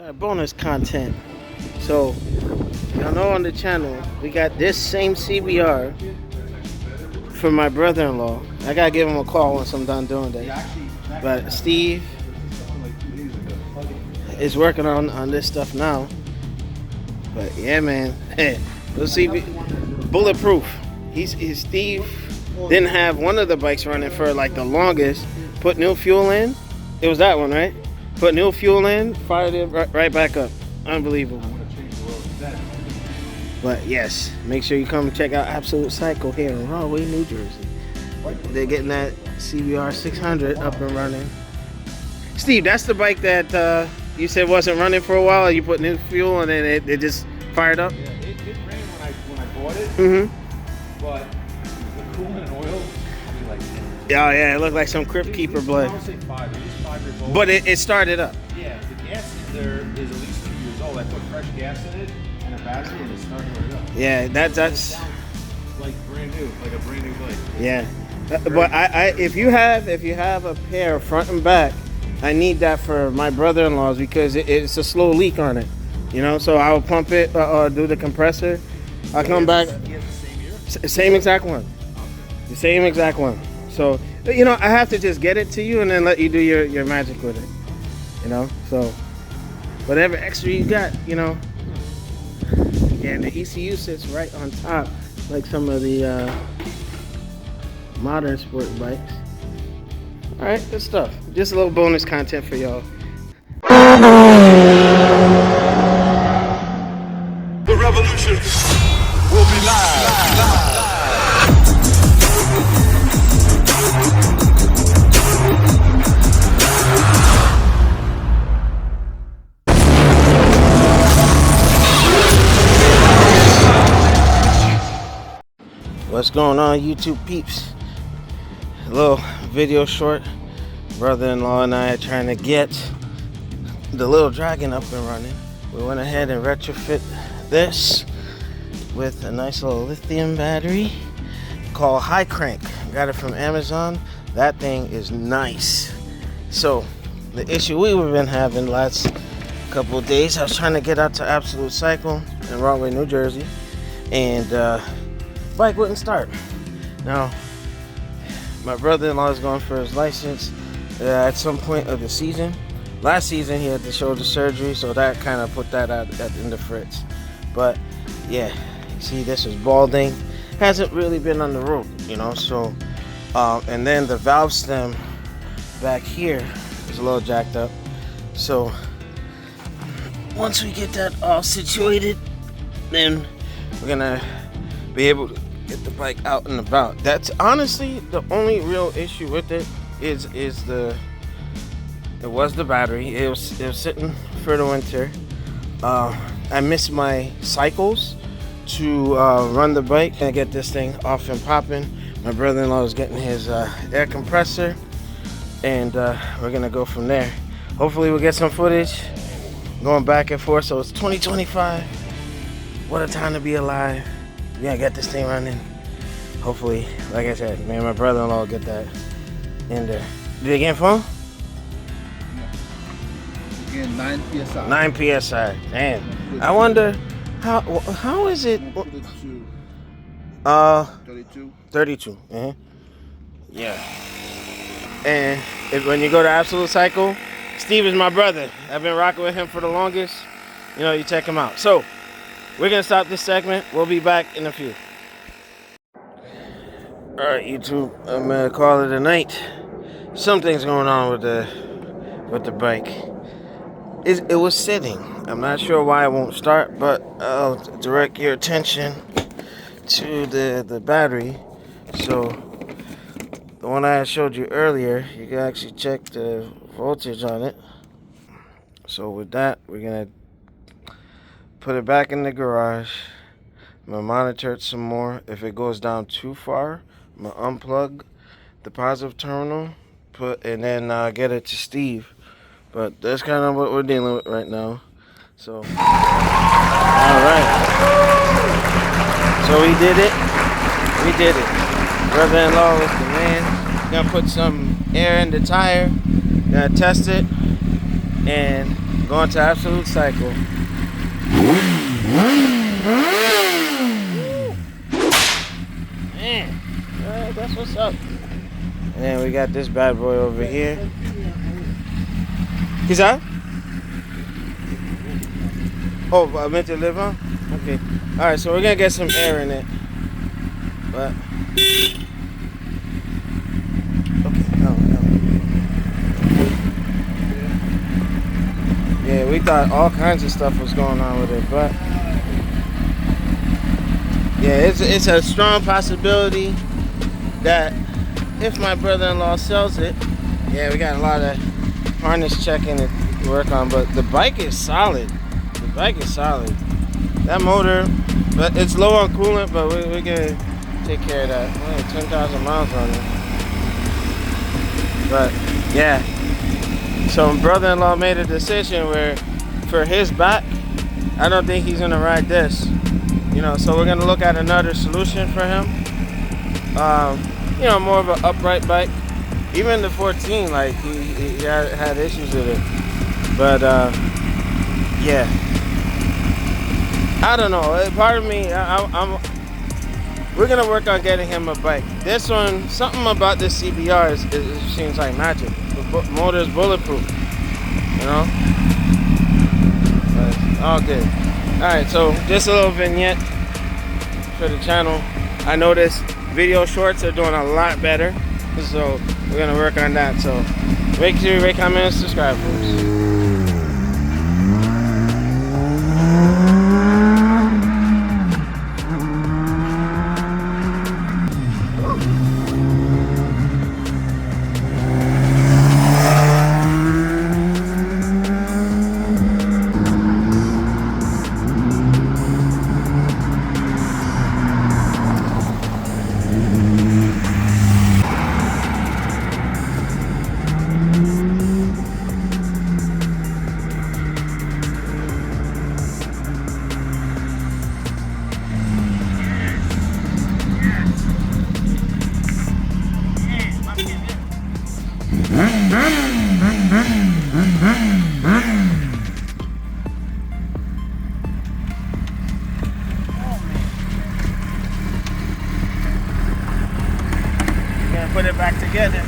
Bonus content. So, y'all know on the channel, we got this same CBR for my brother-in-law. I gotta give him a call once I'm done doing that. But Steve is working on this stuff now. But yeah, man, let's see. Bulletproof. Steve didn't have one of the bikes running for like the longest. Put new fuel in. It was that one, right? Put new fuel in, fired it right back up. Unbelievable. But yes, make sure you come check out Absolute Cycle here in Rahway, New Jersey. They're getting that Cbr600 up and running. Steve, that's the bike that you said wasn't running for a while. You put new fuel and then it just fired up? Yeah, it ran when I bought it. Mm-hmm. But the coolant and oil, I mean, like... Yeah, it looked like some Crypt Keeper blood. I would say 5. It is 5 years old. But it started up. Yeah, the gas in there is at least 2 years old. I put fresh gas in it and a battery and it started right up. Yeah, that's like brand new, like a brand new bike. Yeah. But if you have a pair front and back, I need that for my brother-in-law's because it's a slow leak on it. You know, so I will pump it or do the compressor. I'll come back. He has the same year? Same exact one. The same exact one. So, you know, I have to just get it to you and then let you do your magic with it. You know, so whatever extra you got, you know. Yeah, and the ECU sits right on top, like some of the modern sport bikes. All right, good stuff. Just a little bonus content for y'all. The revolution will be live. What's going on, YouTube peeps? A little video short. Brother-in-law and I are trying to get the little Dragon up and running. We went ahead and retrofit this with a nice little lithium battery called High Crank. Got it from Amazon. That thing is nice. So the issue we've been having the last couple of days, I was trying to get out to Absolute Cycle in Rahway, New Jersey, and bike wouldn't start. Now my brother-in-law is going for his license at some point of the season. Last season he had the shoulder surgery, so that kind of put that out in the fritz. But yeah, see, this is balding, hasn't really been on the road, you know. So and then the valve stem back here is a little jacked up. So once we get that all situated, then we're gonna be able to get the bike out and about. That's honestly the only real issue with it. It was the battery. It was sitting for the winter. I missed my cycles to run the bike and get this thing off and popping. My brother-in-law is getting his air compressor, and we're gonna go from there. Hopefully we'll get some footage going back and forth. So it's 2025. What a time to be alive. We're gonna get this thing running. Hopefully, like I said, me and my brother-in-law will get that in there. Did they get phone? Again, 9 psi. 9 psi. Damn. I wonder how is it? 32. 32. Yeah. And when you go to Absolute Cycle, Steve is my brother. I've been rocking with him for the longest. You know, you check him out. So we're gonna stop this segment. We'll be back in a few. All right, YouTube. I'm gonna call it a night. Something's going on with the bike. It was sitting. I'm not sure why it won't start, but I'll direct your attention to the battery. So the one I showed you earlier, you can actually check the voltage on it. So with that, we're gonna put it back in the garage. I'm gonna monitor it some more. If it goes down too far, I'm gonna unplug the positive terminal, and then get it to Steve. But that's kind of what we're dealing with right now. So, all right. So we did it. Brother-in-law was the man. Gonna put some air in the tire. Gonna test it, and going to absolute cycle. Man, alright, that's what's up. And then we got this bad boy over here. He's out? Oh, I meant to live on? Okay. Alright, so we're gonna get some air in it. But okay, no. Yeah, we thought all kinds of stuff was going on with it, but yeah, it's a strong possibility that if my brother-in-law sells it, yeah, we got a lot of harness checking to work on, but the bike is solid. The bike is solid. That motor, but it's low on coolant, but we're gonna take care of that. Only 10,000 miles on it. But yeah, so my brother-in-law made a decision where for his back, I don't think he's gonna ride this. You know, so we're gonna look at another solution for him. You know, more of an upright bike. Even the 14, like he had issues with it. But yeah, I don't know. Part of me, we're gonna work on getting him a bike. This one, something about this CBR it seems like magic. The motor is bulletproof, you know. But it's all good. All right, so just a little vignette for the channel. I noticed video shorts are doing a lot better, so we're gonna work on that. So make sure you rate, comment, and subscribe, folks. Put it back together.